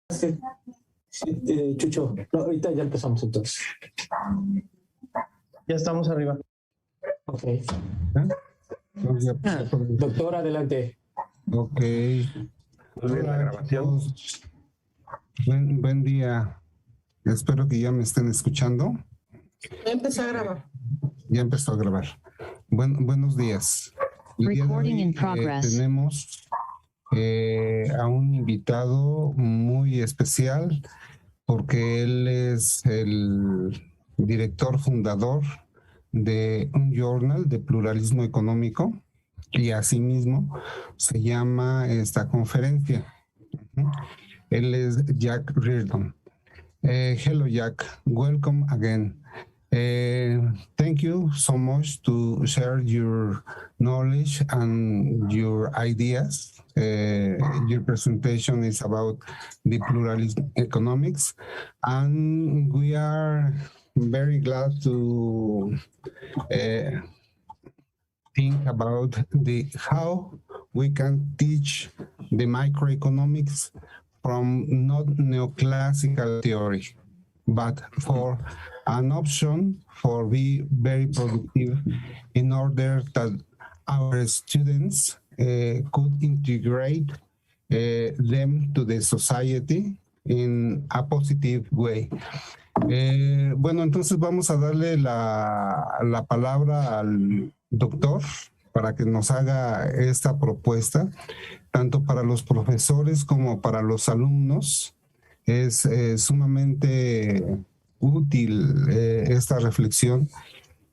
Sí, Chucho, no, ahorita ya empezamos entonces. Ya estamos arriba. Ok. Doctor, adelante. Ok. La grabación. Buen día. Espero que ya me estén escuchando. Ya empezó a grabar. Ya empezó a grabar. Buenos días. El día de hoy, tenemos a un invitado muy especial porque él es el director fundador de un journal de pluralismo económico y asimismo se llama esta conferencia. Él es Jack Reardon. Hello, Jack. Welcome again. Thank you so much to share your knowledge and your ideas. Your presentation is about the pluralism economics, and we are very glad to think about how we can teach the microeconomics from not neoclassical theory, but for an option for be very productive in order that our students could integrate them to the society in a positive way. Bueno, entonces vamos a darle la palabra al doctor para que nos haga esta propuesta, tanto para los profesores como para los alumnos. Es sumamente útil esta reflexión,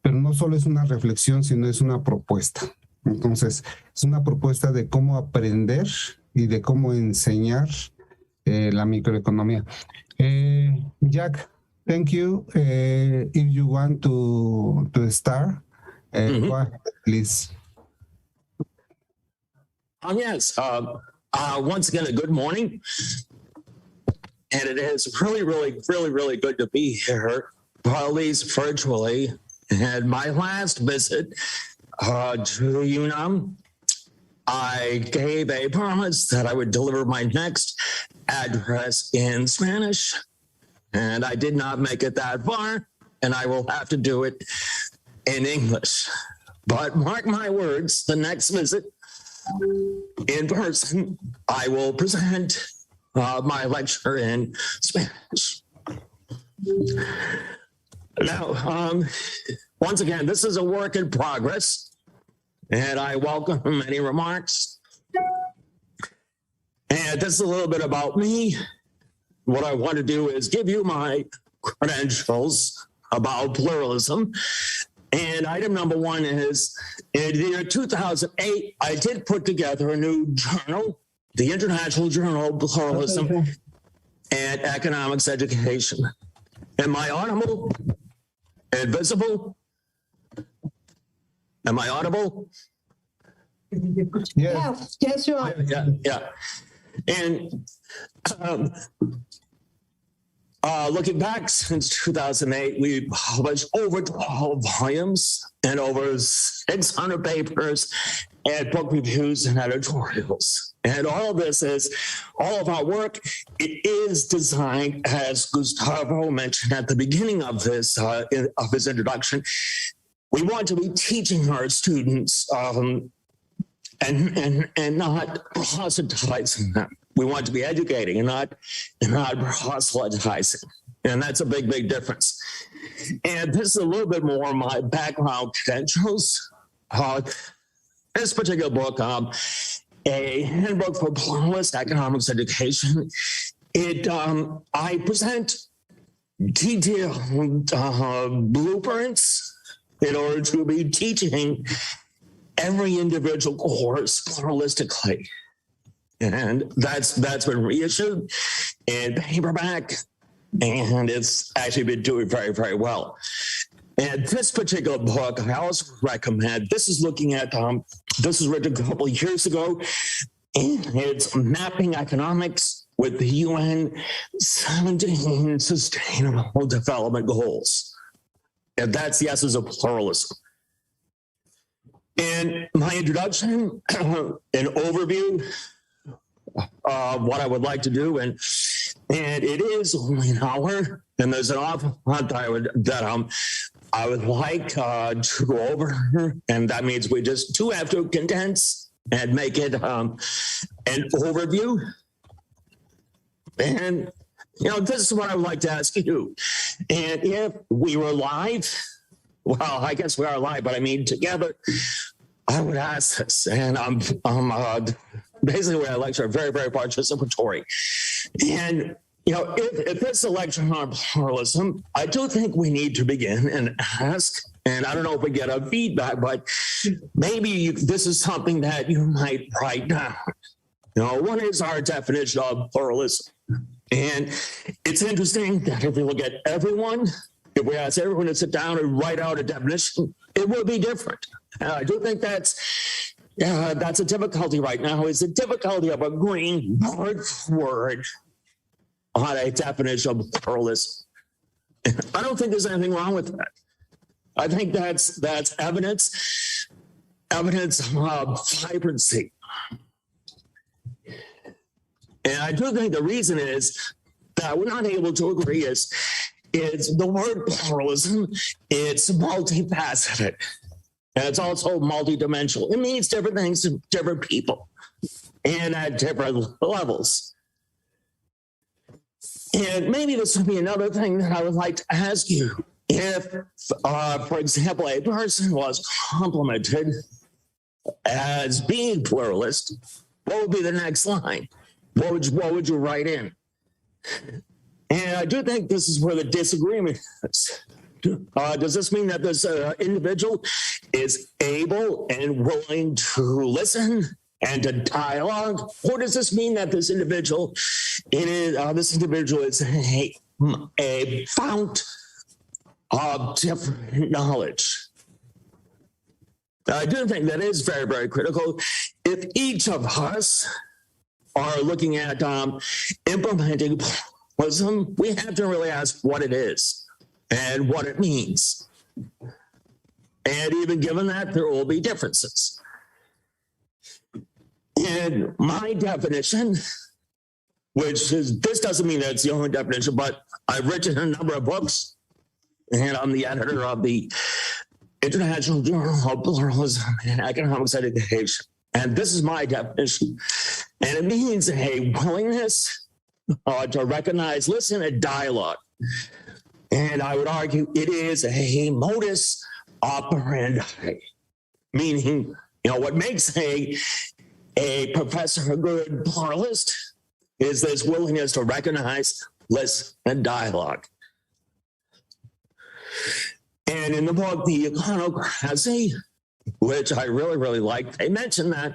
pero no solo es una reflexión, sino es una propuesta. Entonces, es una propuesta de cómo aprender y de cómo enseñar la microeconomía. Jack, thank you. If you want to start, go ahead, please. Yes. Once again, a good morning. And it is really good to be here, at least virtually. And my last visit to UNAM, I gave a promise that I would deliver my next address in Spanish. And I did not make it that far, and I will have to do it in English. But mark my words, the next visit in person, I will present my lecture in Spanish. Now, once again, this is a work in progress, and I welcome any remarks. And this is a little bit about me. What I want to do is give you my credentials about pluralism. And item number one is, in the year 2008, I did put together a new journal, the International Journal of Pluralism and Economics Education. Am I audible and visible? Am I audible? Yes, yes, you are. Yeah. And looking back since 2008, we published over 12 volumes and over 600 papers and book reviews and editorials. And all of our work, it is designed, as Gustavo mentioned at the beginning of this, of his introduction, we want to be teaching our students and not proselytizing them. We want to be educating and not proselytizing. And that's a big difference. And this is a little bit more my background credentials. This particular book, a handbook for pluralist economics education, I present detailed blueprints in order to be teaching every individual course pluralistically. And that's been reissued in paperback, and it's actually been doing very well. And this particular book, I also recommend. This is looking at, this was written a couple of years ago, and it's mapping economics with the UN 17 Sustainable Development Goals. And that's the essence of pluralism. And my introduction, an overview of what I would like to do, and And it is only an hour, and there's an awful lot that I would like to go over, and that means we just have to condense and make it an overview. And, this is what I would like to ask you. And if we were live, well, I guess we are live, but I mean together, I would ask this, and I'm basically where I lecture, very, very participatory. And, if this lecture on pluralism, I do think we need to begin and ask, and I don't know if we get a feedback, but maybe this is something that you might write down. What is our definition of pluralism? And it's interesting that if we look at everyone, if we ask everyone to sit down and write out a definition, it will be different. And I do think that's a difficulty right now, is the difficulty of agreeing word for word on a definition of pluralism. I don't think there's anything wrong with that. I think that's evidence of vibrancy. And I do think the reason is that we're not able to agree is the word pluralism. It's multifaceted, and it's also multidimensional. It means different things to different people and at different levels. And maybe this would be another thing that I would like to ask you. If, for example, a person was complimented as being pluralist, what would be the next line? What would you write in? And I do think this is where the disagreement is. Does this mean that this individual is able and willing to listen and to dialogue, or does this mean that this individual is a fount of different knowledge? I do think that is very, very critical. If each of us are looking at implementing pluralism, we have to really ask what it is and what it means. And even given that, there will be differences. And my definition, this doesn't mean that it's the only definition, but I've written a number of books, and I'm the editor of the International Journal of Pluralism and Economics Education. And this is my definition. And it means a willingness to recognize, listen, and dialogue. And I would argue it is a modus operandi, meaning, what makes a professor a good pluralist is this willingness to recognize, listen, and dialogue. And in the book, The Iconocracy, which I really, really like, they mention that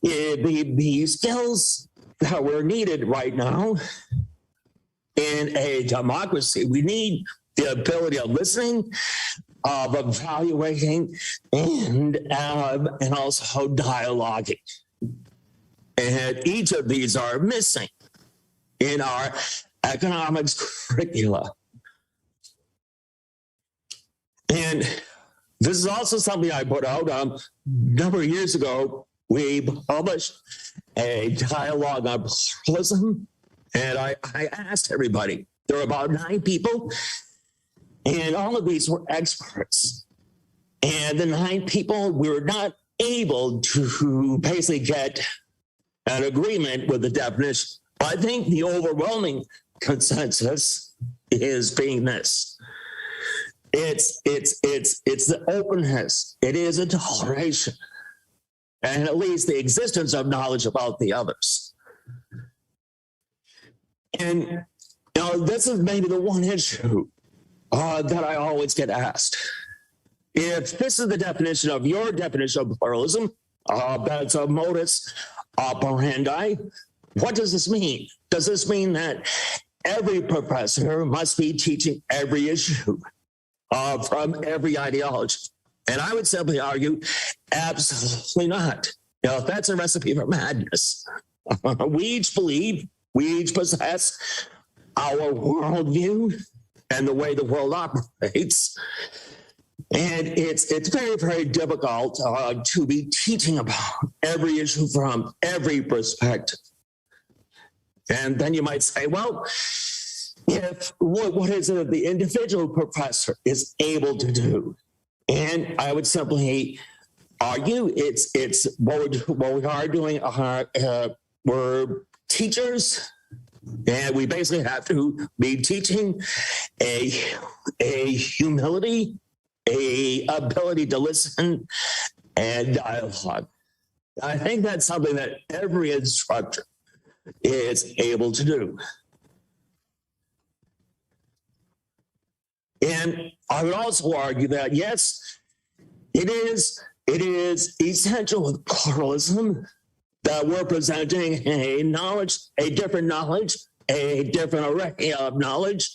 the skills that were needed right now in a democracy, we need the ability of listening, of evaluating, and also dialoguing. And each of these are missing in our economics curricula. And this is also something I put out a number of years ago. We published a dialogue on pluralism, and I asked everybody. There were about 9 people, and all of these were experts. And the 9 people, we were not able to basically get an agreement with the definition. I think the overwhelming consensus is being this. It's the openness. It is a toleration, and at least the existence of knowledge about the others. And this is maybe the one issue that I always get asked. If this is the definition of your definition of pluralism, that's a modus operandi, what does this mean? Does this mean that every professor must be teaching every issue from every ideology? And I would simply argue, absolutely not. That's a recipe for madness. We each believe, we each possess our worldview and the way the world operates. And it's very, very difficult to be teaching about every issue from every perspective. And then you might say, well, if what is it that the individual professor is able to do? And I would simply argue it's what we are doing. We're teachers, and we basically have to be teaching a humility, a ability to listen, and dialogue. I think that's something that every instructor is able to do. And I would also argue that, yes, it is essential with pluralism that we're presenting a different knowledge, a different array of knowledge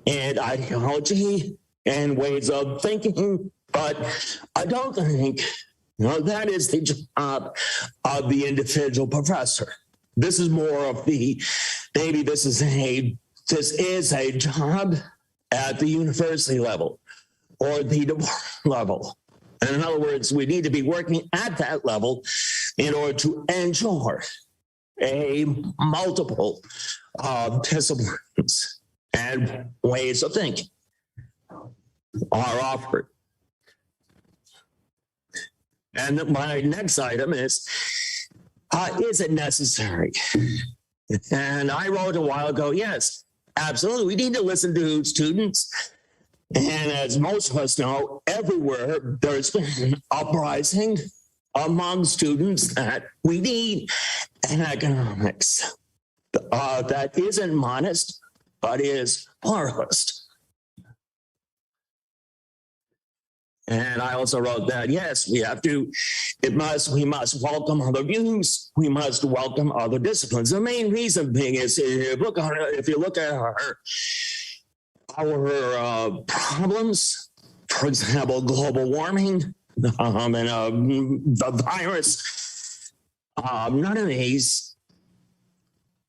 and ideology and ways of thinking. But I don't think that is the job of the individual professor. This is more of maybe this is a job at the university level or the department level. And in other words, we need to be working at that level in order to ensure a multiple disciplines and ways of thinking are offered. And my next item is it necessary? And I wrote a while ago, yes, absolutely. We need to listen to students. And as most of us know, everywhere there's been an uprising among students that we need an economics that isn't monist, but is pluralist. And I also wrote that, yes, we must welcome other views. We must welcome other disciplines. The main reason being is if you look at our problems, for example, global warming and the virus, none of these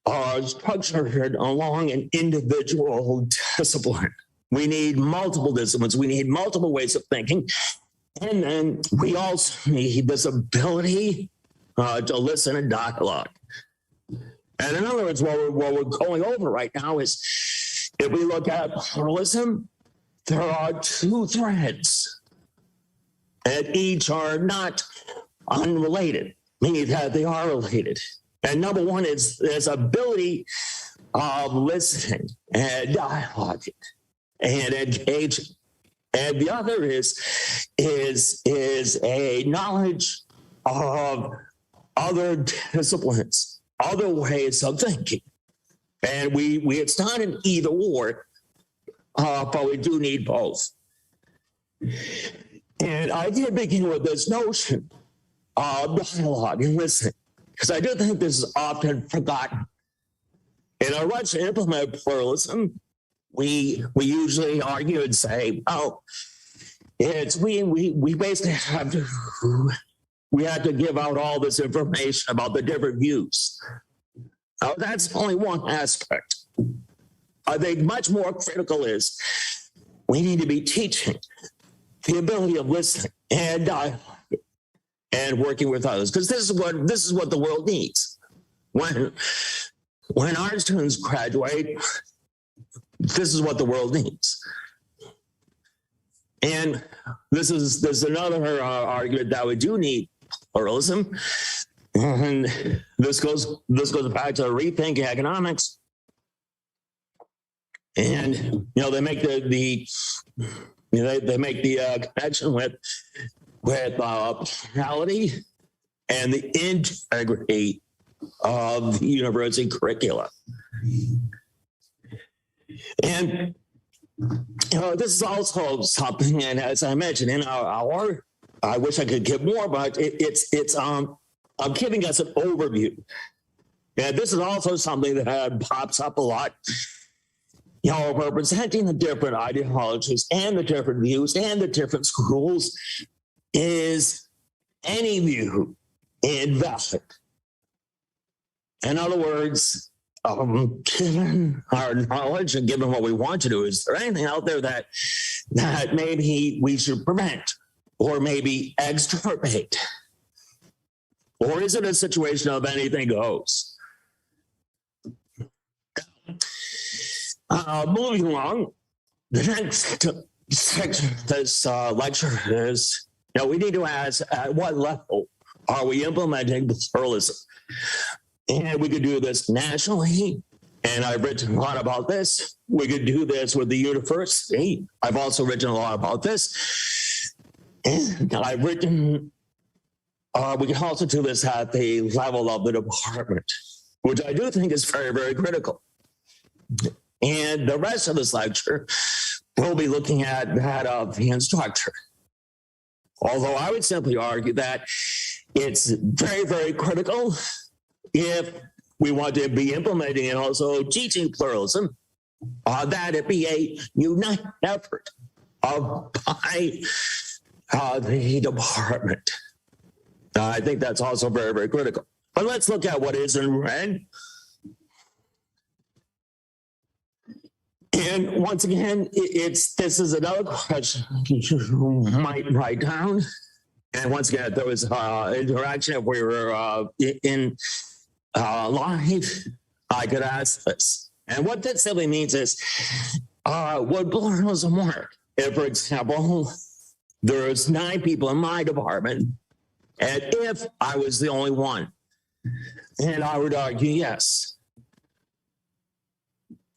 are structured along an individual discipline. We need multiple disciplines. We need multiple ways of thinking. And then we also need this ability to listen and dialogue. And in other words, what we're going over right now is, if we look at pluralism, there are two threads, and each are not unrelated, meaning that they are related. And number one is this ability of listening and dialoguing and engaging. And the other is a knowledge of other disciplines, other ways of thinking. And it's not an either or, but we do need both. And I did begin with this notion of dialogue and listening, because I do think this is often forgotten. In our rush to implement pluralism, we usually argue and say, oh, we basically have to give out all this information about the different views. Now, that's only one aspect. I think much more critical is we need to be teaching the ability of listening and dialogue and working with others, because this is what the world needs. When our students graduate, this is what the world needs. And there's another argument that we do need pluralism. And this goes back to rethinking economics. And they make the connection with plurality and the integrity of the university curricula. And this is also something, and as I mentioned in our hour, I wish I could give more, but I'm giving us an overview. And this is also something that pops up a lot. We're presenting the different ideologies and the different views and the different schools. Is any view invalid? In other words, given our knowledge and given what we want to do, is there anything out there that maybe we should prevent or maybe extirpate? Or is it a situation of anything goes? Moving along, the next section of this lecture is, we need to ask, at what level are we implementing pluralism? And we could do this nationally, and I've written a lot about this. We could do this with the university. I've also written a lot about this. And I've written, we can also do this at the level of the department, which I do think is very, very critical. And the rest of this lecture, we'll be looking at that of the instructor. Although I would simply argue that it's very, very critical if we want to be implementing and also teaching pluralism, that it be a united effort by the department. I think that's also very, very critical. But let's look at what is in red. And once again, this is another question you might write down. And once again, there was interaction. If we were in live, I could ask this. And what that simply means is, would pluralism work? If, for example, there's 9 people in my department, and if I was the only one, and I would argue yes.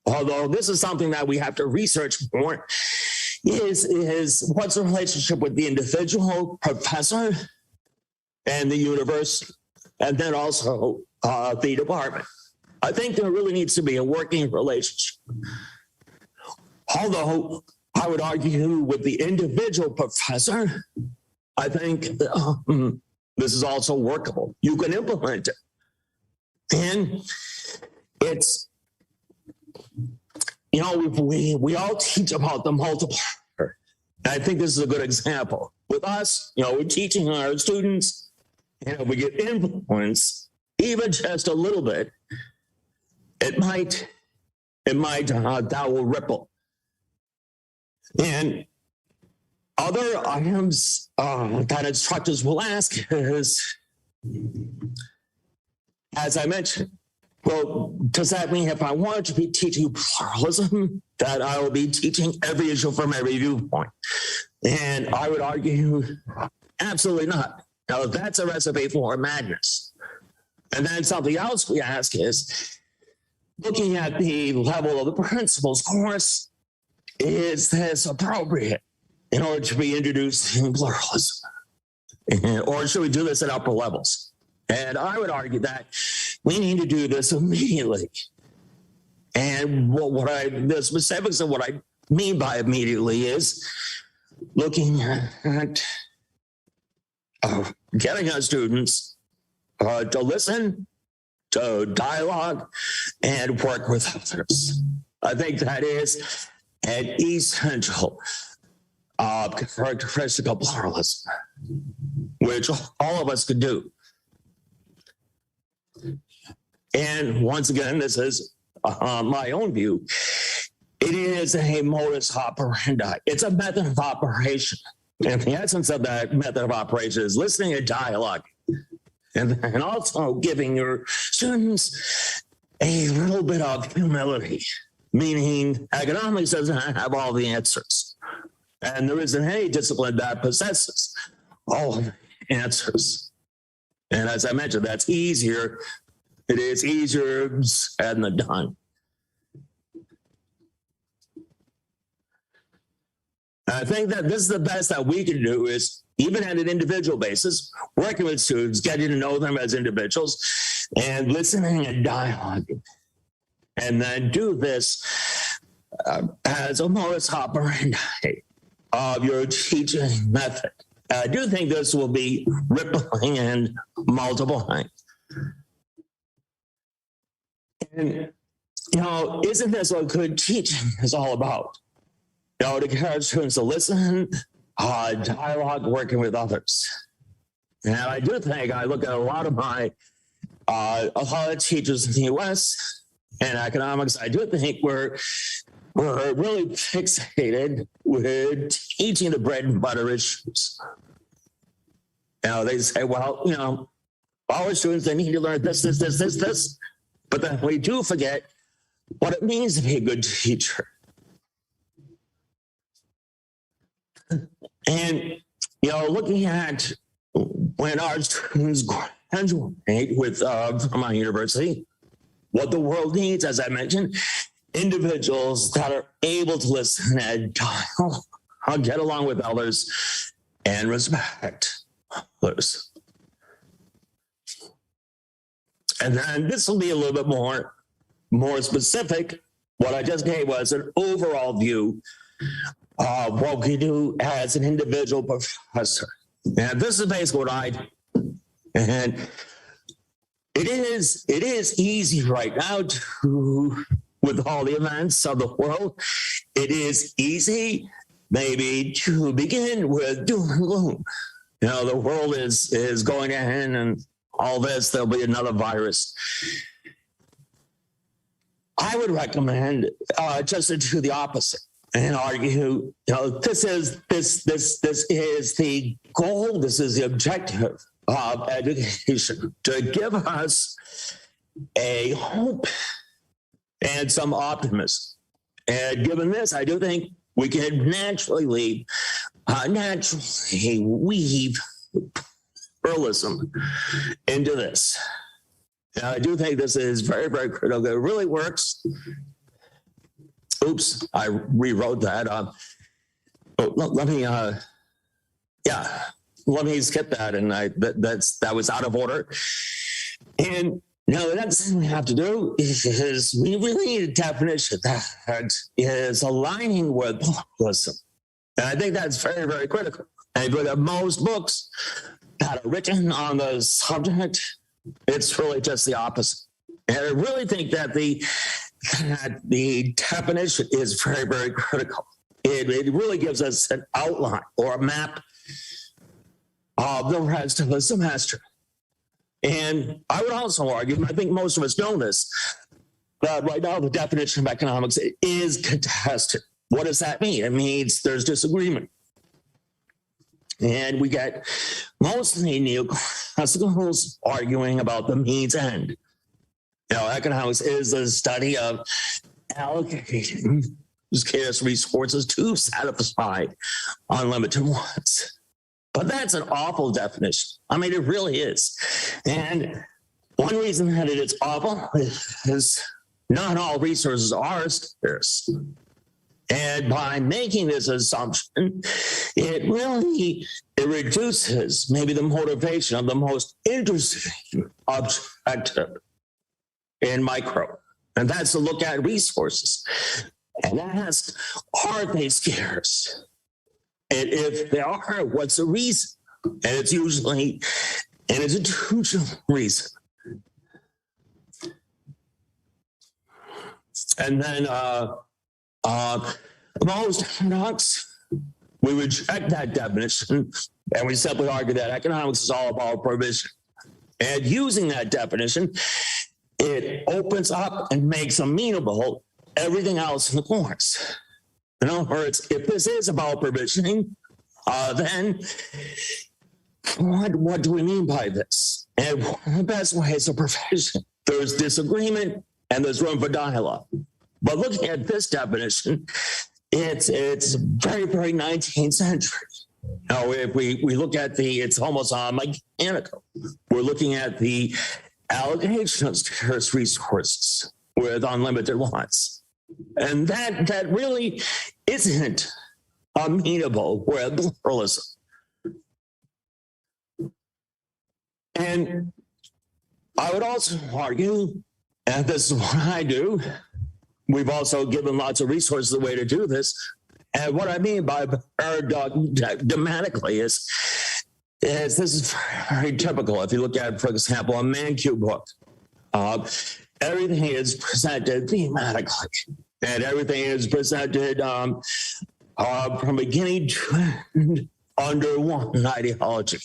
Although this is something that we have to research more, is what's the relationship with the individual professor and the university, and then also the department. I think there really needs to be a working relationship. Although I would argue with the individual professor, I think this is also workable. You can implement it. And it's, we all teach about the multiplier. I think this is a good example. With us, we're teaching our students, and if we get influence, even just a little bit, that will ripple. And other items that instructors will ask is, as I mentioned, well, does that mean if I wanted to be teaching pluralism, that I will be teaching every issue from every viewpoint? And I would argue, absolutely not. Now, that's a recipe for madness. And then something else we ask is, looking at the level of the principles course, is this appropriate in order to be introduced in pluralism? Or should we do this at upper levels? And I would argue that we need to do this immediately. And the specifics of what I mean by immediately is looking at getting our students to listen, to dialogue, and work with others. I think that is an essential characteristic of pluralism, which all of us could do. And once again, this is my own view. It is a modus operandi. It's a method of operation. And the essence of that method of operation is listening and dialogue. And also giving your students a little bit of humility, meaning economics doesn't have all the answers. And there isn't any discipline that possesses all of the answers. And as I mentioned, that's easier. It is easier said than done. I think that this is the best that we can do, is even at an individual basis, working with students, getting to know them as individuals, and listening and dialoguing. And then do this as a modus operandi of your teaching method. I do think this will be rippling and multiplying. And, isn't this what good teaching is all about? To encourage students to listen, dialogue, working with others. And I do think, I look at a lot of teachers in the U.S. and economics, I do think we're really fixated with teaching the bread and butter issues. They say, our students, they need to learn this. But then we do forget what it means to be a good teacher. And, looking at when our students graduate from my university, what the world needs, as I mentioned, individuals that are able to listen and get along with others and respect others. And then this will be a little bit more specific. What I just gave was an overall view of what we do as an individual professor. And this is basically what I do. And it is easy right now to, with all the events of the world, it is easy maybe to begin with doom and gloom. The world is going to end and all this, there'll be another virus. I would recommend just to do the opposite and argue, this is the goal, this is the objective of education, to give us a hope and some optimism. And given this, I do think we can naturally weave pluralism into this. And I do think this is very, very critical. It really works. Oops, I rewrote that. Let me skip that. And that was out of order. And the next thing we have to do is we really need a definition that is aligning with pluralism. And I think that's very, very critical. And if you look at most books that are written on the subject, it's really just the opposite. And I really think that the definition is very, very critical. It really gives us an outline or a map of the rest of the semester. And I would also argue, and I think most of us know this, that right now the definition of economics is contested. What does that mean? It means there's disagreement. And we get mostly neoclassicals arguing about the means end. Economics is the study of allocating scarce resources to satisfy unlimited wants. But that's an awful definition. I mean, it really is. And one reason that it is awful is not all resources are scarce. And by making this assumption, it reduces maybe the motivation of the most interesting objective in micro. And that's to look at resources and ask, are they scarce? And if they are, what's the reason? And it's usually an institutional reason. And then most economics, we reject that definition, and we simply argue that economics is all about provision. And using that definition, it opens up and makes amenable everything else in the course. In other words, if this is about provisioning, then what do we mean by this? And one of the best ways of provision, there's disagreement and there's room for dialogue. But looking at this definition, it's very, very 19th century. If we look at it's almost mechanical. We're looking at the allocation of scarce resources with unlimited wants. And that really isn't amenable with pluralism. And I would also argue, and this is what I do, we've also given lots of resources a way to do this. And what I mean by paradigmatically is this is very typical. If you look at, for example, a Mankiw book, everything is presented thematically, and everything is presented from beginning to end under one ideology.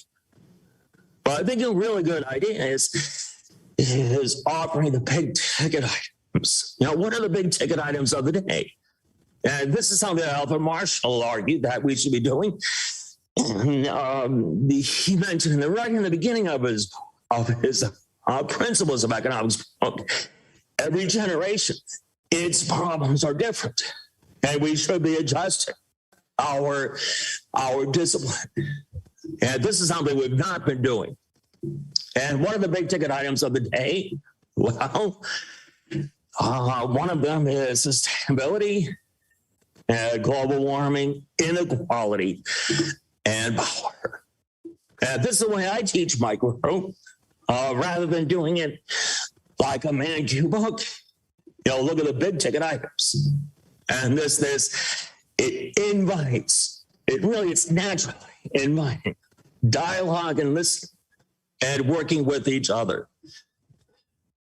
But I think a really good idea is offering the big ticket items. What are the big ticket items of the day? And this is something that Alfred Marshall argued that we should be doing. He mentioned right in the beginning of his Principles of Economics book, every generation its problems are different, and we should be adjusting our discipline. And this is something we've not been doing. And one of the big ticket items of the day, well, one of them is sustainability, global warming, inequality, and power. And this is the way I teach micro, rather than doing it like a man-cue book. Look at the big ticket items. And it invites, it's naturally inviting dialogue and listening and working with each other.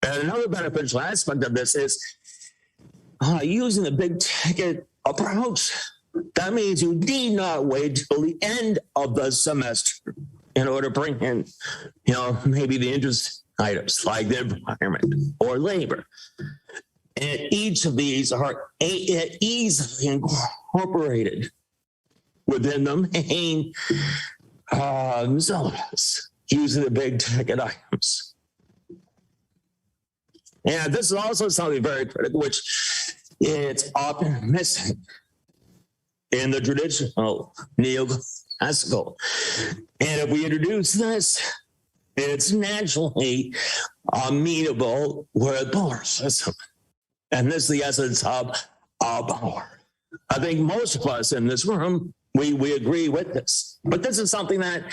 And another beneficial aspect of this is using the big ticket approach. That means you need not wait till the end of the semester in order to bring in, maybe the interest items like the environment or labor. And each of these are easily incorporated within the main syllabus using the big ticket items. And this is also something very critical, which it's often missing in the traditional neoclassical. And if we introduce this, it's naturally amenable with pluralism. And this is the essence of power. I think most of us in this room, we agree with this. But this is something that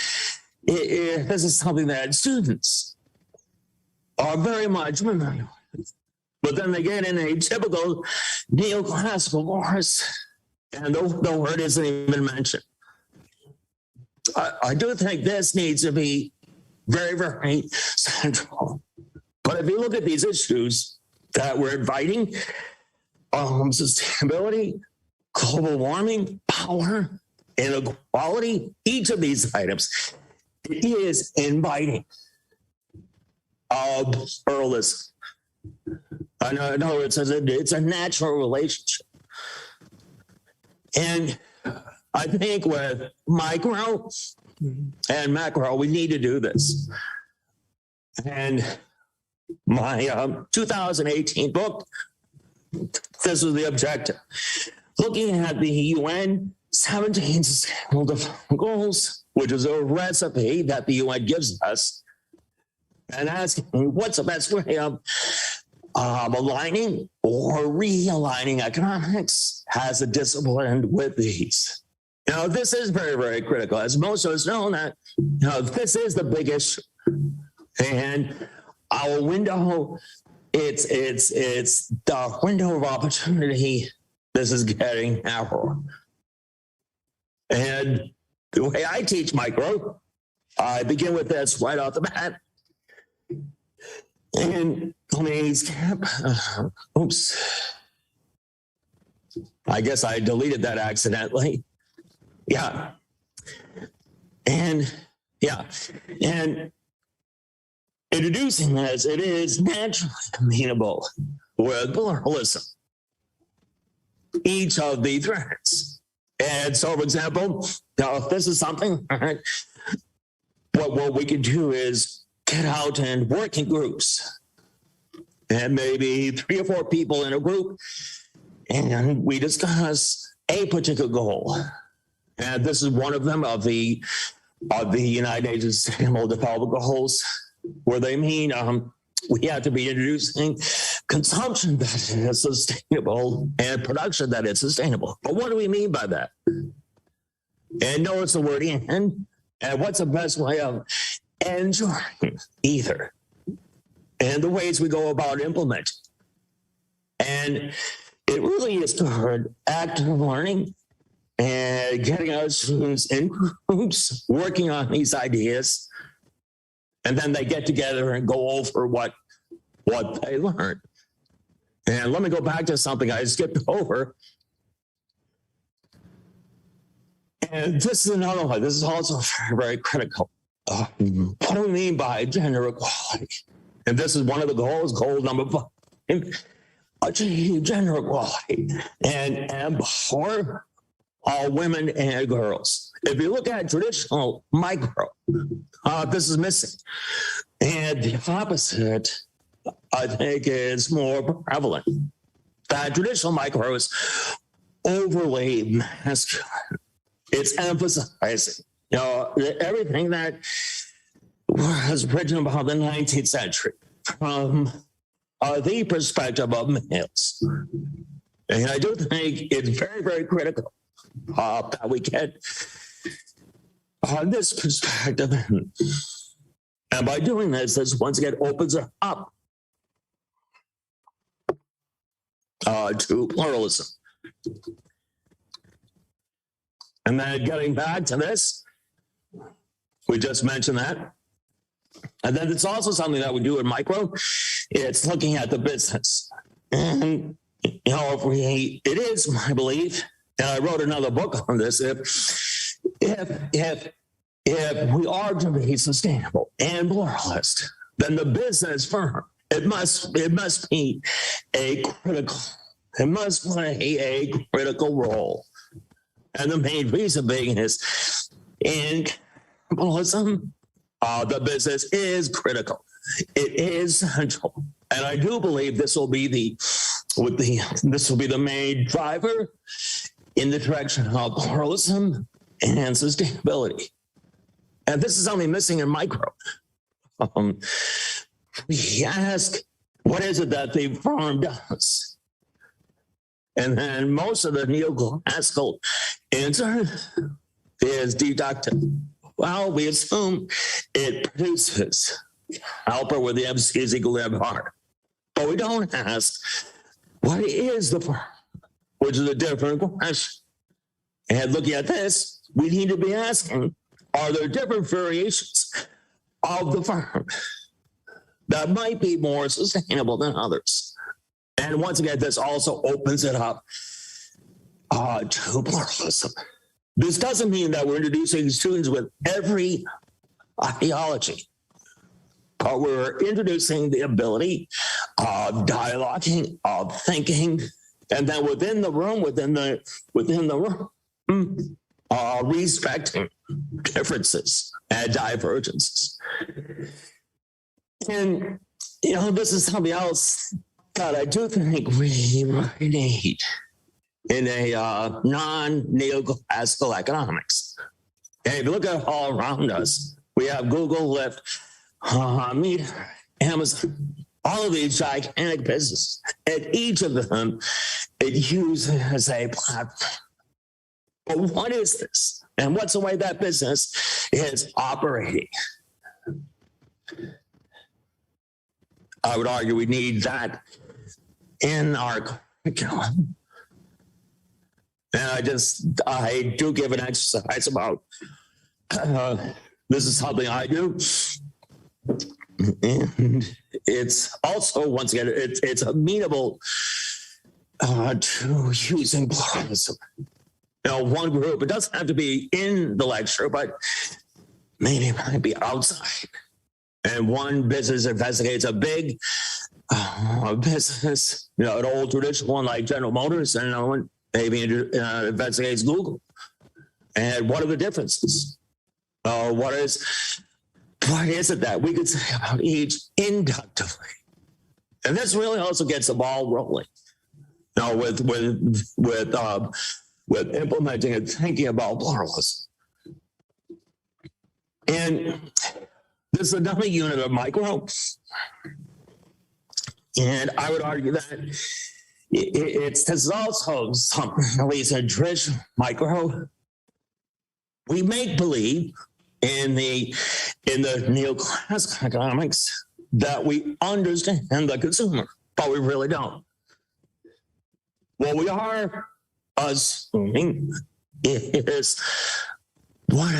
students are very much familiar with. But then they get in a typical neoclassical course, and the word isn't even mentioned. I do think this needs to be very, very central. But if you look at these issues that we're inviting, sustainability, global warming, power, inequality, each of these items, it is inviting of pluralism. In other words, it's a natural relationship. And I think with micro and macro, we need to do this. And my 2018 book, this was the objective. Looking at the UN 17 Sustainable Development Goals, which is a recipe that the UN gives us, and asking what's the best way of aligning or realigning economics as a discipline with these. This is very, very critical. As most of us know that, this is the big issue. And our window, it's the window of opportunity. This is getting narrower. And the way I teach micro, I begin with this right off the bat. And oops. I guess I deleted that accidentally. Yeah. And introducing this, it is naturally amenable with pluralism. Each of the threads. And so, for example, if this is something, right, what we can do is get out and work in groups. And maybe 3 or 4 people in a group, and we discuss a particular goal. And this is one of them of the United Nations Sustainable Development Goals, where they mean we have to be introducing consumption that is sustainable and production that is sustainable. But what do we mean by that? And notice the word "in," and what's the best way of ensuring either, and the ways we go about implementing. And it really is toward active learning and getting our students in groups working on these ideas, and then they get together and go over what they learned. And let me go back to something I skipped over. And this is another one. This is also very, very critical. What do we mean by gender equality? And this is one of the goals, goal number 5. Achieve gender equality and empower all women and girls. If you look at traditional micro, this is missing. And the opposite, I think, is more prevalent. that traditional micro is overly masculine. It's emphasizing, everything that was written about the 19th century from the perspective of males. And I do think it's very, very critical that we get this perspective. And by doing this once again opens it up to pluralism. And then getting back to this, we just mentioned that. And then it's also something that we do in micro. It's looking at the business. And, it is my belief, and I wrote another book on this, if we are to be sustainable and pluralist, then the business firm, it must be it must play a critical role. And the main reason being is in capitalism, the business is critical. It is central. And I do believe this will be the main driver in the direction of pluralism and sustainability. And this is only missing in micro. We ask, what is it that the firm does? And then most of the neoclassical answer is deductive. Well, we assume it produces helper with the MC is equal to MR. But we don't ask, what is the firm? Which is a different question. And looking at this, we need to be asking, are there different variations of the firm that might be more sustainable than others? And once again, this also opens it up to pluralism. This doesn't mean that we're introducing students with every ideology, but we're introducing the ability of dialoguing, of thinking, and then within the room, respecting differences and divergences. And, this is something else that I do think we need in a non-neoclassical economics. And if you look at all around us, we have Google, Lyft, Meet, Amazon, all of these gigantic businesses, and each of them, it uses a platform. But what is this? And what's the way that business is operating? I would argue we need that in our curriculum. And I do give an exercise about, this is something I do. And it's also, once again, it's amenable to using pluralism. One group, it doesn't have to be in the lecture, but maybe it might be outside. And one business investigates a big business, an old traditional one like General Motors, and another one maybe investigates Google. And what are the differences? What is it that we could say about each inductively? And this really also gets the ball rolling. With implementing and thinking about pluralism. And this is another unit of micro. And I would argue that this is also something, at least in traditional micro, we make believe in the neoclassical economics that we understand the consumer, but we really don't. What we are assuming is what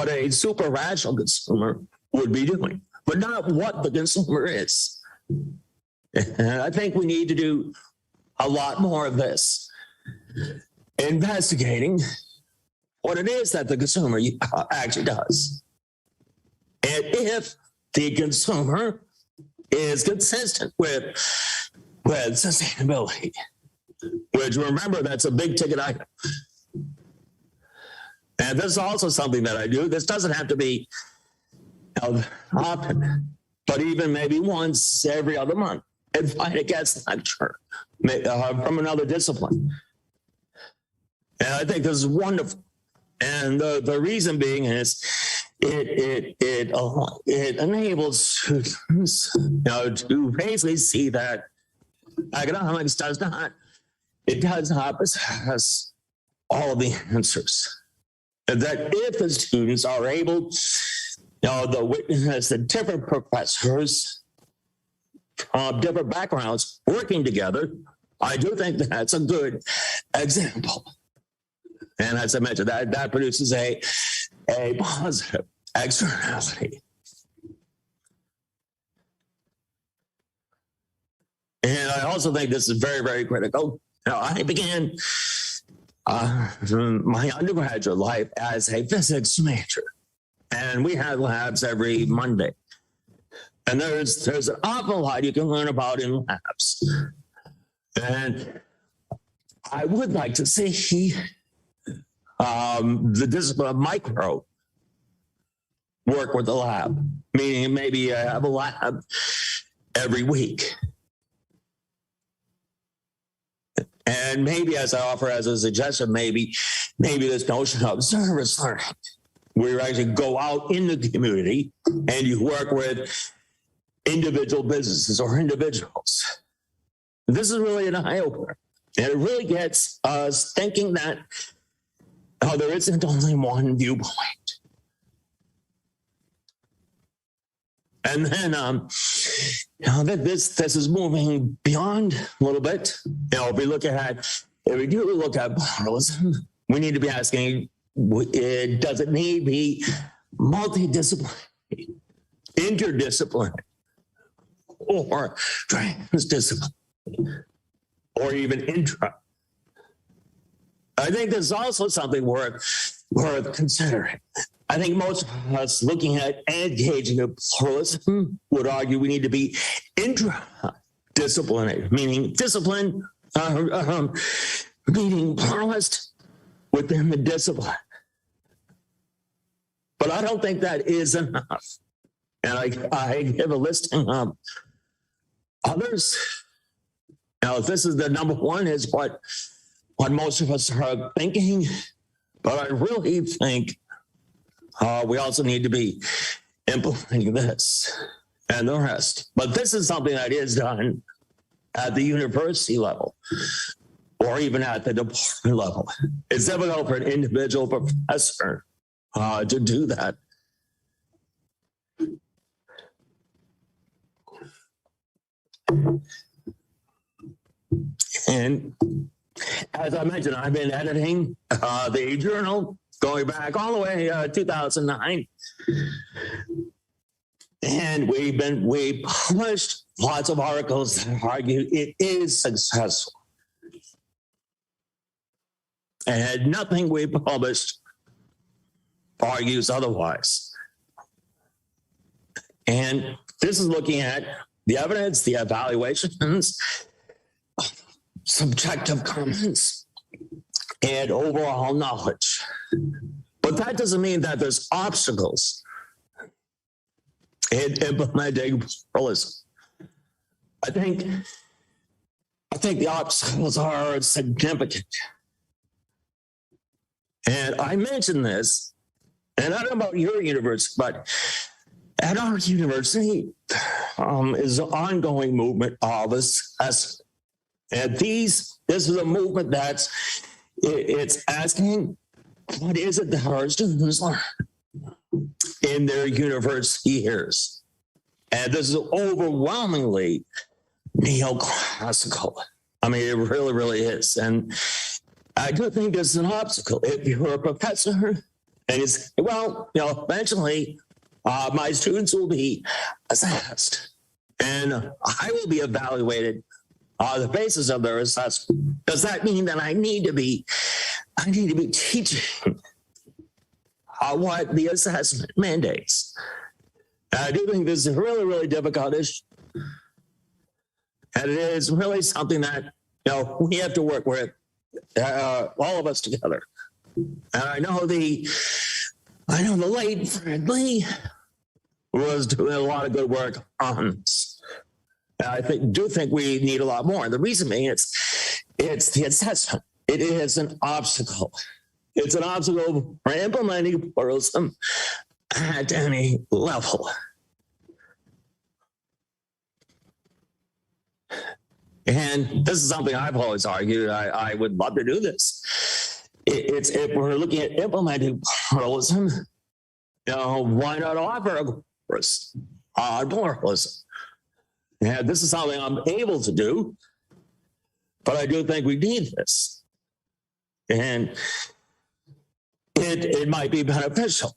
a super rational consumer would be doing, but not what the consumer is. And I think we need to do a lot more of this, investigating what it is that the consumer actually does. And if the consumer is consistent with sustainability, which, remember, that's a big ticket item. And this is also something that I do. This doesn't have to be often, but even maybe once every other month. and fight against lecture from another discipline. And I think this is wonderful. And the reason being is it enables students, to basically see that economics does not possess all of the answers. And that if the students are able, to witness the different professors from different backgrounds working together, I do think that's a good example. And as I mentioned, that produces a positive externality. And I also think this is very, very critical. I began my undergraduate life as a physics major, and we had labs every Monday. And there's an awful lot you can learn about in labs. And I would like to see the discipline of micro work with the lab, meaning maybe have a lab every week. And maybe, as I offer as a suggestion, maybe this notion of service learning, where you actually go out in the community and you work with individual businesses or individuals. This is really an eye-opener. And it really gets us thinking that there isn't only one viewpoint. And then, this is moving beyond a little bit. If we do look at pluralism, we need to be asking, does it need to be multidisciplinary, interdisciplinary, or transdisciplinary, or even intra? I think there's also something worth considering. I think most of us looking at engaging in pluralism would argue we need to be intradisciplinary, meaning discipline, meaning pluralist within the discipline. But I don't think that is enough. And I give a listing of others. Now, if this is the number one, is what most of us are thinking, but I really think we also need to be implementing this and the rest. But this is something that is done at the university level or even at the department level. It's difficult for an individual professor to do that. And as I mentioned, I've been editing the journal going back all the way 2009. And we published lots of articles that argue it is successful. And nothing we published argues otherwise. And this is looking at the evidence, the evaluations, subjective comments, and overall knowledge. But that doesn't mean that there's obstacles in implementing pluralism. I think the obstacles are significant. And I mentioned this, and I don't know about your university, but at our university is an ongoing movement of assessment. And this is a movement it's asking, what is it that our students learn in their university years? And this is overwhelmingly neoclassical. I mean, it really, really is. And I do think it's an obstacle. If you're a professor and it's, eventually my students will be assessed and I will be evaluated on the basis of their assessment. Does that mean that I need to be teaching what the assessment mandates? I do think this is a really, really difficult issue. And it is really something that, we have to work with all of us together. And I know the late Fred Lee was doing a lot of good work on this. do think we need a lot more. And the reason being it's the assessment. It is an obstacle. It's an obstacle for implementing pluralism at any level. And this is something I've always argued. I would love to do this. It's if we're looking at implementing pluralism, why not offer a course on pluralism? And this is something I'm able to do, but I do think we need this. And it might be beneficial.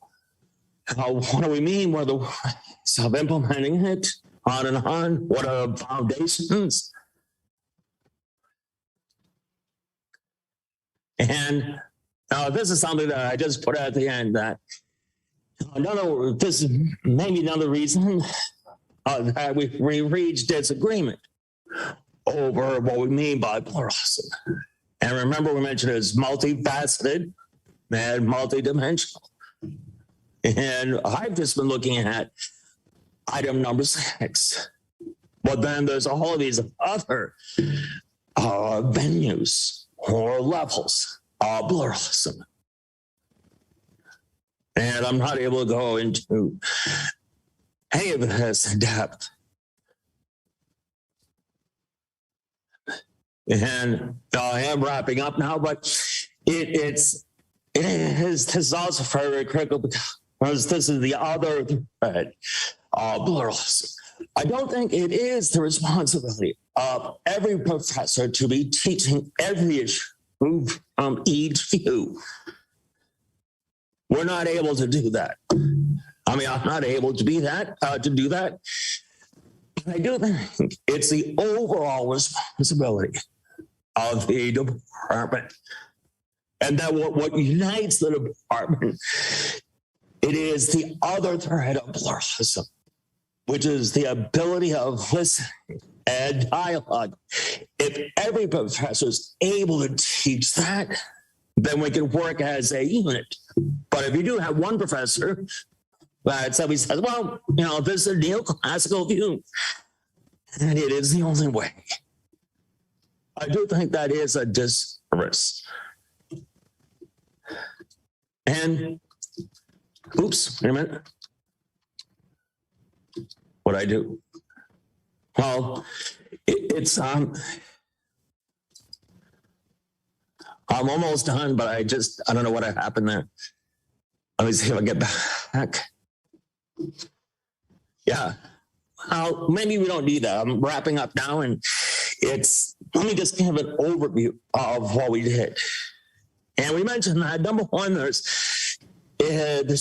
What do we mean? What are the ways of implementing it? On and on. What are the foundations? And this is something that I just put at the end that this is maybe another reason that we reached disagreement over what we mean by pluralism. And remember, we mentioned it's multifaceted and multidimensional. And I've just been looking at item number 6. But then there's all of these other venues or levels of pluralism. And I'm not able to go into any of this in depth. And I am wrapping up now, but this is also very critical because this is the other thread of pluralism. I don't think it is the responsibility of every professor to be teaching every issue from each view. We're not able to do that. I mean, I'm not able to do that. I do think it's the overall responsibility of the department. And that what unites the department, it is the other thread of pluralism, which is the ability of listening and dialogue. If every professor is able to teach that, then we can work as a unit. But if you do have one professor that somebody says, well, this is a neoclassical view, and it is the only way. I do think that is a disservice. And, oops, wait a minute. What'd I do? Well, I'm almost done, but I don't know what happened there. Let me see if I get back. Yeah. Well, maybe we don't need that. I'm wrapping up now, and let me just give an overview of what we did. And we mentioned that, number one, there's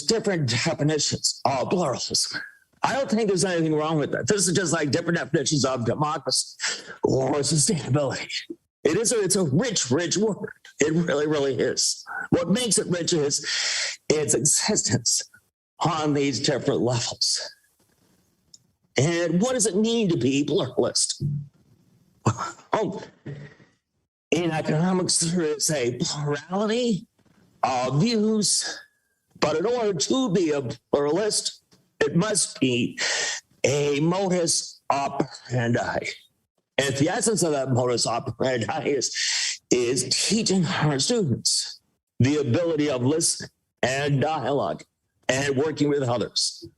different definitions of pluralism. I don't think there's anything wrong with that. This is just like different definitions of democracy or sustainability. It's a rich word. It really, really is. What makes it rich is its existence on these different levels. And what does it mean to be pluralist? In economics, there is a plurality of views, but in order to be a pluralist, it must be a modus operandi. And the essence of that modus operandi is teaching our students the ability of listening and dialogue and working with others.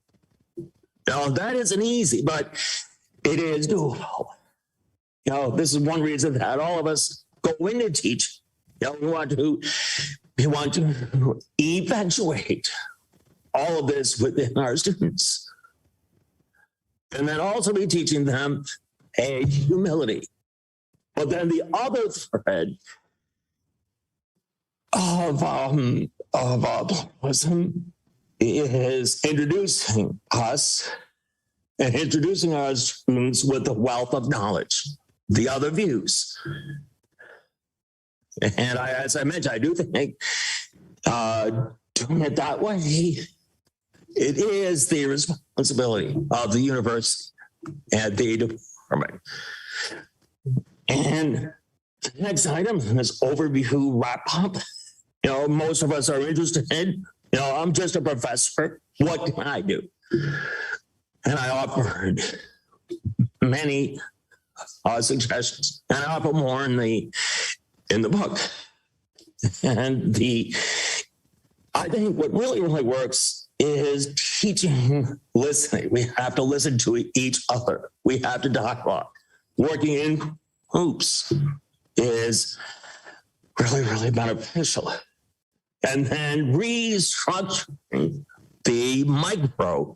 Now, that isn't easy, but it is doable. This is one reason that all of us go into teaching. We want to eventuate all of this within our students. And then also be teaching them a humility. But then the other thread of pluralism is introducing us and introducing our students with the wealth of knowledge, the other views. And as I mentioned, I do think doing it that way, it is the responsibility of the university and the department. And the next item is overview wrap up. Most of us are interested in, I'm just a professor. What can I do? And I offered many suggestions, and I'll put more in the book. And I think what really works is teaching listening. We have to listen to each other. We have to dialogue. Working in groups is really beneficial. And then restructuring the micro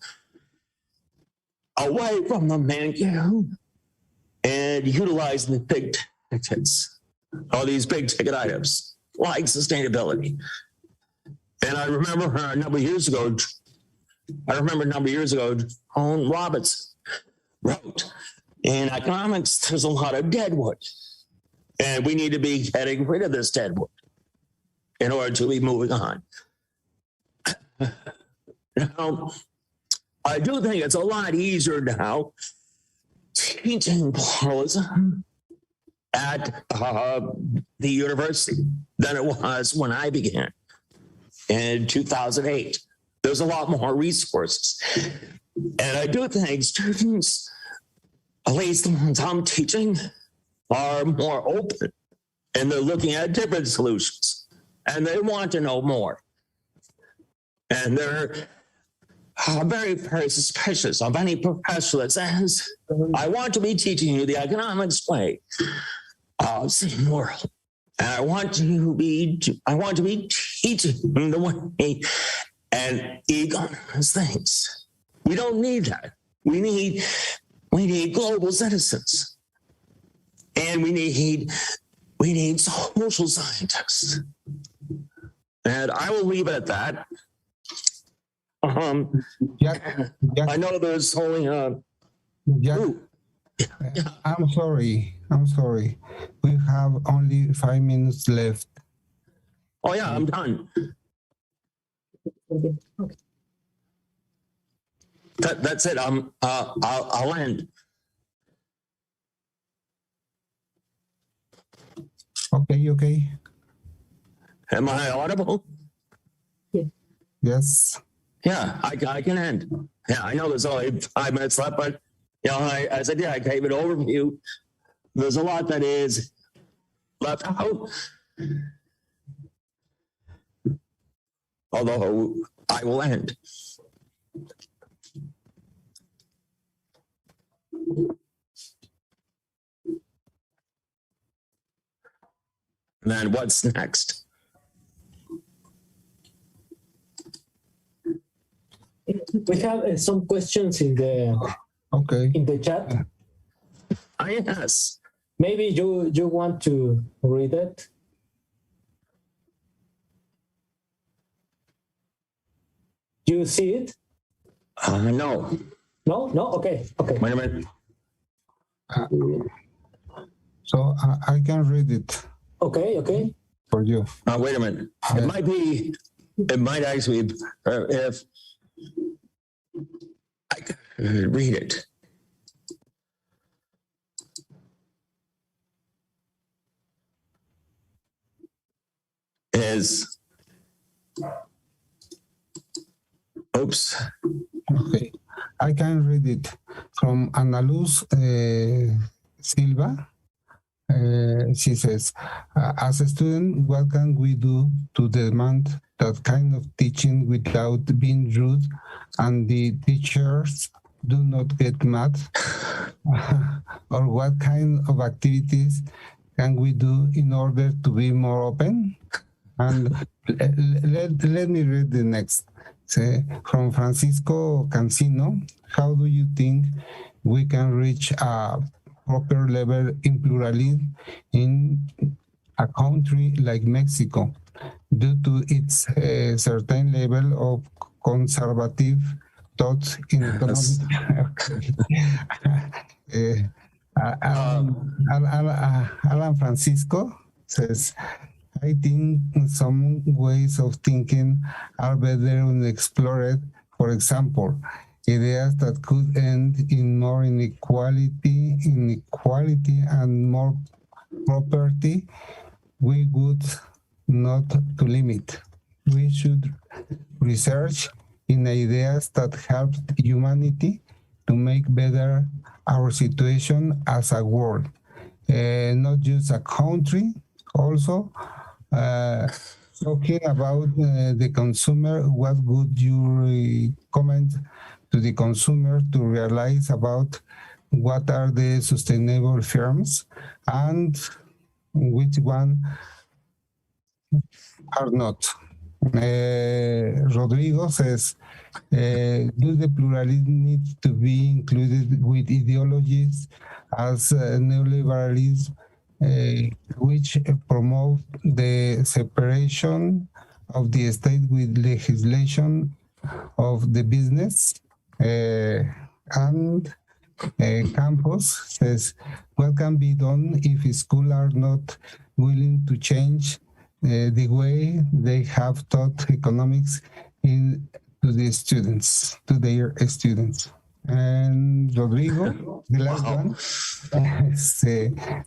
away from the manicure and utilizing the big tickets, all these big ticket items like sustainability. And I remember a number of years ago, Owen Roberts wrote, in economics, there's a lot of deadwood, and we need to be getting rid of this deadwood in order to be moving on. Now, I do think it's a lot easier now teaching pluralism at the university than it was when I began in 2008. There's a lot more resources. And I do think students, at least the ones I'm teaching, are more open, and they're looking at different solutions, and they want to know more. And they're very suspicious of any professor that says, I want to be teaching you the economics way of seeing the world. And I want to be teaching the way and economics things. We don't need that. We need global citizens. And we need social scientists. And I will leave it at that. I know there's only I'm sorry. We have only 5 minutes left. Oh yeah, I'm done. That's it. I'll end. Okay. Am I audible? Yes. Yeah, I can end. Yeah, I know there's only 5 minutes left, but as I did, I gave an overview. There's a lot that is left out. Although I will end. And then what's next? We have some questions in the chat. Yes. Maybe you want to read it? Do you see it? No. No? Okay. Wait a minute. So I can read it. Okay. For you. Wait a minute. It might actually be if I could read it. Oops. Okay, I can read it from Ana Luz Silva. She says, as a student, what can we do to demand that kind of teaching without being rude and the teachers do not get mad? Or what kind of activities can we do in order to be more open? And let me read the next. From Francisco Cancino, how do you think we can reach a proper level in pluralism in a country like Mexico due to its certain level of conservative thoughts in economics? Alan Francisco says, I think some ways of thinking are better unexplored. For example, ideas that could end in more inequality and more property, we would not to limit. We should research in ideas that help humanity to make better our situation as a world, not just a country. Also, talking about the consumer, what would you recommend to the consumer to realize about what are the sustainable firms and which one are not? Rodrigo says, do the pluralism need to be included with ideologies as neoliberalism, which promote the separation of the state with legislation of the business? And Campos says, what can be done if schools are not willing to change the way they have taught economics to their students? And Rodrigo, the last one,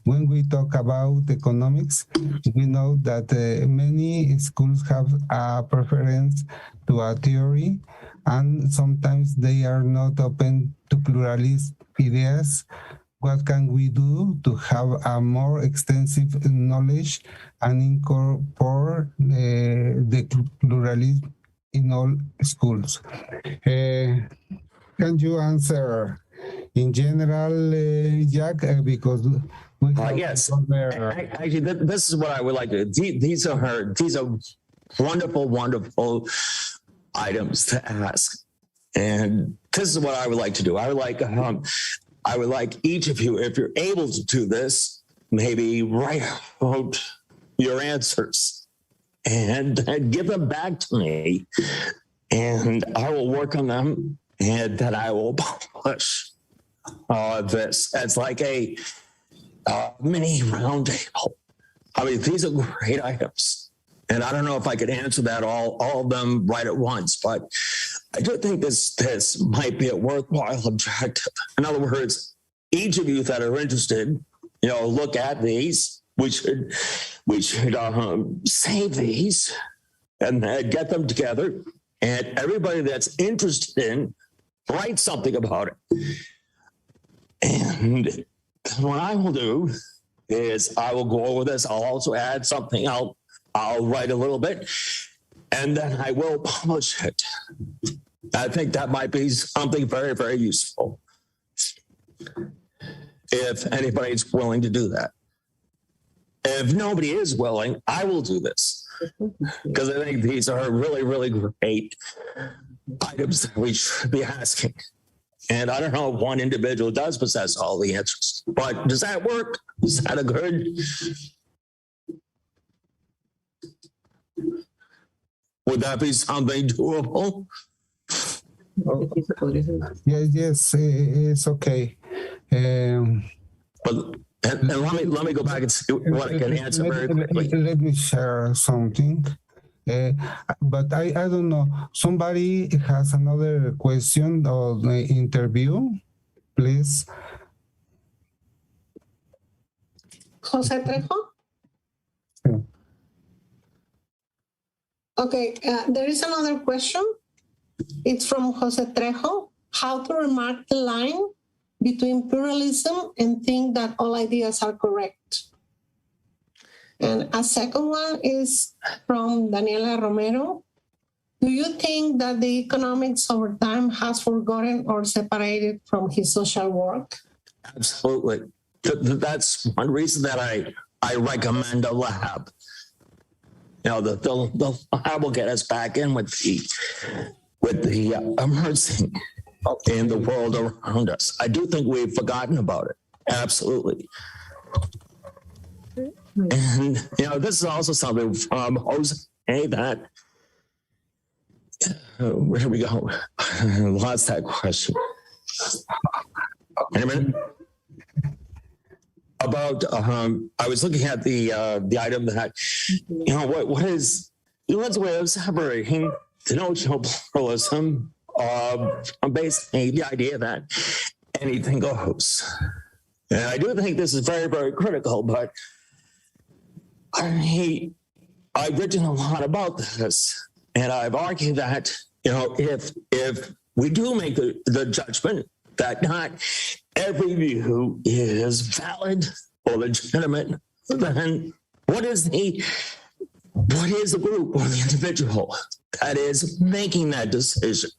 when we talk about economics, we know that many schools have a preference to a theory, and sometimes they are not open to pluralist ideas. What can we do to have a more extensive knowledge and incorporate the pluralism in all schools? Can you answer in general, Jack? Because we have yes. Actually, this is what I would like to. These are wonderful, wonderful items to ask, and this is what I would like to do. I would like each of you, if you're able to do this, maybe write out your answers and give them back to me, and I will work on them, and then I will publish this as like a mini roundtable. I mean, these are great items, and I don't know if I could answer that all of them right at once, but I do think this might be a worthwhile objective. In other words, each of you that are interested, look at these. We should save these and get them together. And everybody that's interested in, write something about it. And what I will do is I will go over this. I'll also add something. I'll write a little bit, and then I will publish it. I think that might be something very, very useful if anybody's willing to do that. If nobody is willing, I will do this because I think these are really, really great items that we should be asking. And I don't know if one individual does possess all the answers, but does that work? Is that a good? Would that be something doable? Yes, it's okay. But let me go back and see what I can answer very quickly. Let me share something. But I don't know. Somebody has another question or the interview, please. Jose Trejo? Yeah. Okay, there is another question. It's from Jose Trejo. How to remark the line between pluralism and think that all ideas are correct? And a second one is from Daniela Romero. Do you think that the economics over time has forgotten or separated from his social work? Absolutely. That's one reason that I recommend a lab. The lab will get us back in with the immersing in the world around us. I do think we've forgotten about it. Absolutely. And, this is also something from Jose that, where did we go? I lost that question. Wait a minute. About, I was looking at the item that, what is, what's a way of separating the notion of pluralism from basically the idea that anything goes. And I do think this is very, very critical, but I've written a lot about this, and I've argued that, if we do make the judgment that not every view is valid or legitimate, then what is the group or the individual that is making that decision?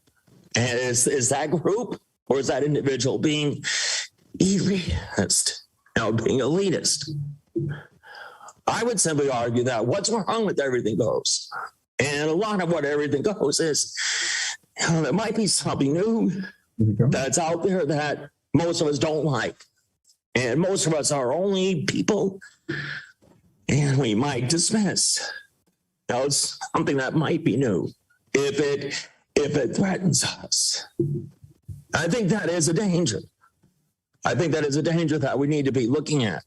And is that group or is that individual being elitist? Being elitist. I would simply argue that what's wrong with everything goes? And a lot of what everything goes is, there might be something new that's out there that most of us don't like. And most of us are only people, and we might dismiss something that might be new if it threatens us. I think that is a danger. I think that is a danger that we need to be looking at.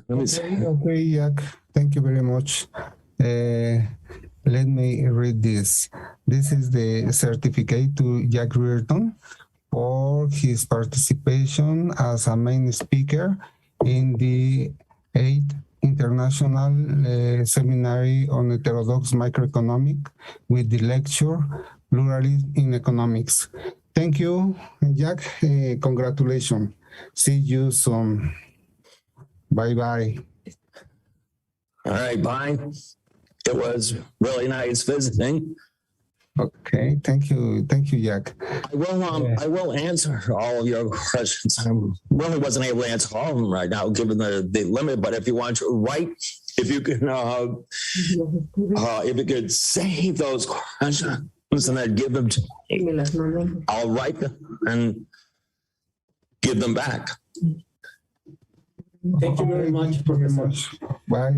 Okay, Jack. Thank you very much. Let me read this. This is the certificate to Jack Reardon for his participation as a main speaker in the 8th International Seminary on Heterodox Microeconomics with the lecture Pluralism in Economics. Thank you, Jack. Congratulations. See you soon. Bye-bye. All right, bye. It was really nice visiting. Okay, thank you, Jack. I will answer all of your questions. I really wasn't able to answer all of them right now, given the limit. But if you want to write, if you could save those questions and then give them to me, I'll write them and give them back. Thank you very much, Professor. Bye.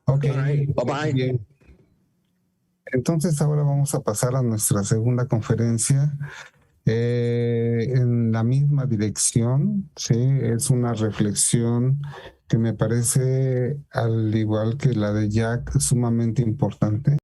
Okay. Right, bye-bye. Bien. Entonces ahora vamos a pasar a nuestra segunda conferencia en la misma dirección, ¿sí? Es una reflexión que me parece, al igual que la de Jack, sumamente importante.